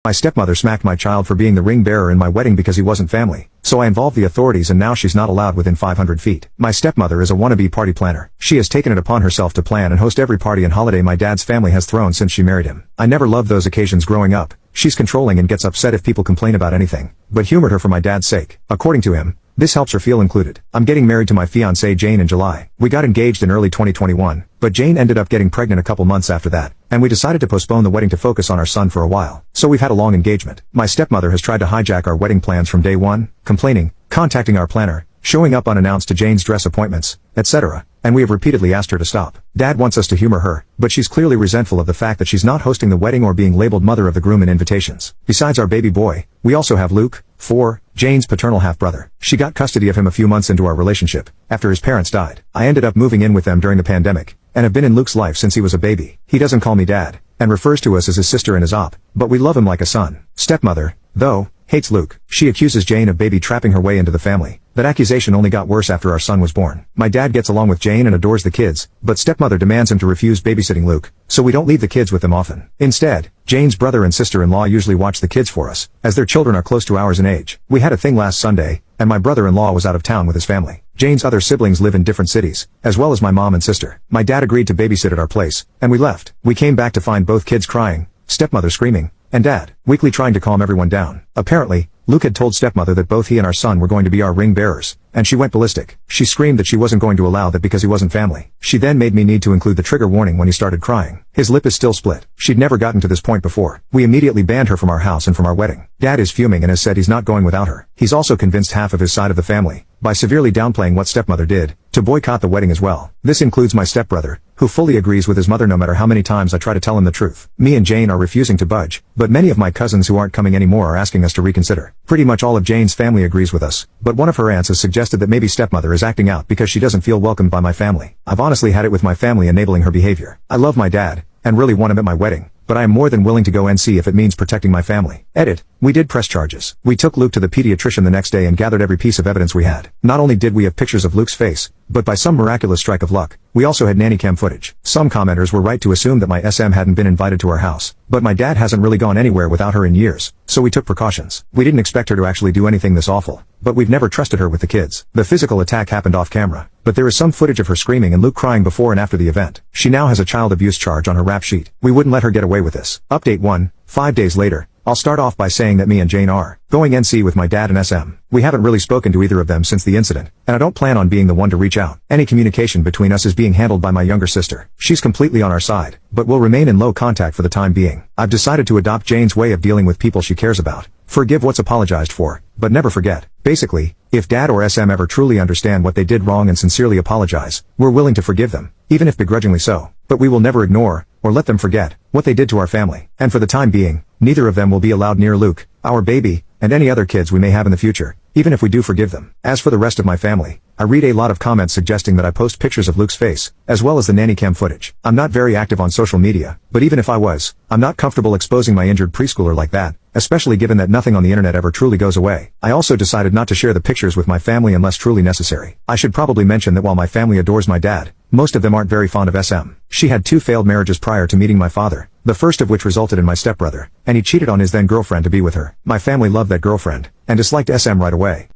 My stepmother smacked my child for being the ring bearer in my wedding because he wasn't family, so I involved the authorities and now she's not allowed within 500 feet. My stepmother is a wannabe party planner. She has taken it upon herself to plan and host every party and holiday my dad's family has thrown since she married him. I never loved those occasions growing up. She's controlling and gets upset if people complain about anything, but humored her for my dad's sake. According to him, this helps her feel included. I'm getting married to my fiancée Jane in July. We got engaged in early 2021, but Jane ended up getting pregnant a couple months after that, and we decided to postpone the wedding to focus on our son for a while. So we've had a long engagement. My stepmother has tried to hijack our wedding plans from day one, complaining, contacting our planner, showing up unannounced to Jane's dress appointments, etc., and we have repeatedly asked her to stop. Dad wants us to humor her, but she's clearly resentful of the fact that she's not hosting the wedding or being labeled mother of the groom in invitations. Besides our baby boy, we also have Luke, 4, Jane's paternal half-brother. She got custody of him a few months into our relationship, after his parents died. I ended up moving in with them during the pandemic, and have been in Luke's life since he was a baby. He doesn't call me dad, and refers to us as his sister and his op, but we love him like a son. Stepmother, though, hates Luke. She accuses Jane of baby trapping her way into the family. That accusation only got worse after our son was born. My dad gets along with Jane and adores the kids, but stepmother demands him to refuse babysitting Luke, so we don't leave the kids with them often. Instead, Jane's brother and sister-in-law usually watch the kids for us, as their children are close to ours in age. We had a thing last Sunday, and my brother-in-law was out of town with his family. Jane's other siblings live in different cities, as well as my mom and sister. My dad agreed to babysit at our place, and we left. We came back to find both kids crying, stepmother screaming, and dad weakly trying to calm everyone down. Apparently, Luke had told stepmother that both he and our son were going to be our ring bearers, and she went ballistic. She screamed that she wasn't going to allow that because he wasn't family. She then made me need to include the trigger warning when he started crying. His lip is still split. She'd never gotten to this point before. We immediately banned her from our house and from our wedding. Dad is fuming and has said he's not going without her. He's also convinced half of his side of the family, by severely downplaying what stepmother did, to boycott the wedding as well. This includes my stepbrother, who fully agrees with his mother no matter how many times I try to tell him the truth. Me and Jane are refusing to budge, but many of my cousins who aren't coming anymore are asking us to reconsider. Pretty much all of Jane's family agrees with us, but one of her aunts has suggested that maybe stepmother is acting out because she doesn't feel welcomed by my family. I've honestly had it with my family enabling her behavior. I love my dad, and really want him at my wedding, but I am more than willing to go NC if it means protecting my family. Edit. We did press charges. We took Luke to the pediatrician the next day and gathered every piece of evidence we had. Not only did we have pictures of Luke's face, but by some miraculous strike of luck, we also had nanny cam footage. Some commenters were right to assume that my SM hadn't been invited to our house, but my dad hasn't really gone anywhere without her in years, so we took precautions. We didn't expect her to actually do anything this awful, but we've never trusted her with the kids. The physical attack happened off camera, but there is some footage of her screaming and Luke crying before and after the event. She now has a child abuse charge on her rap sheet. We wouldn't let her get away with this. Update 1. 5 days later. I'll start off by saying that me and Jane are going NC with my dad and SM. We haven't really spoken to either of them since the incident, and I don't plan on being the one to reach out. Any communication between us is being handled by my younger sister. She's completely on our side, but will remain in low contact for the time being. I've decided to adopt Jane's way of dealing with people she cares about. Forgive what's apologized for, but never forget. Basically, if dad or SM ever truly understand what they did wrong and sincerely apologize, we're willing to forgive them, even if begrudgingly so. But we will never ignore, or let them forget, what they did to our family. And for the time being, neither of them will be allowed near Luke, our baby, and any other kids we may have in the future, even if we do forgive them. As for the rest of my family, I read a lot of comments suggesting that I post pictures of Luke's face, as well as the nanny cam footage. I'm not very active on social media, but even if I was, I'm not comfortable exposing my injured preschooler like that, especially given that nothing on the internet ever truly goes away. I also decided not to share the pictures with my family unless truly necessary. I should probably mention that while my family adores my dad, most of them aren't very fond of SM. She had 2 failed marriages prior to meeting my father, the first of which resulted in my stepbrother, and he cheated on his then girlfriend to be with her. My family loved that girlfriend, and disliked SM right away.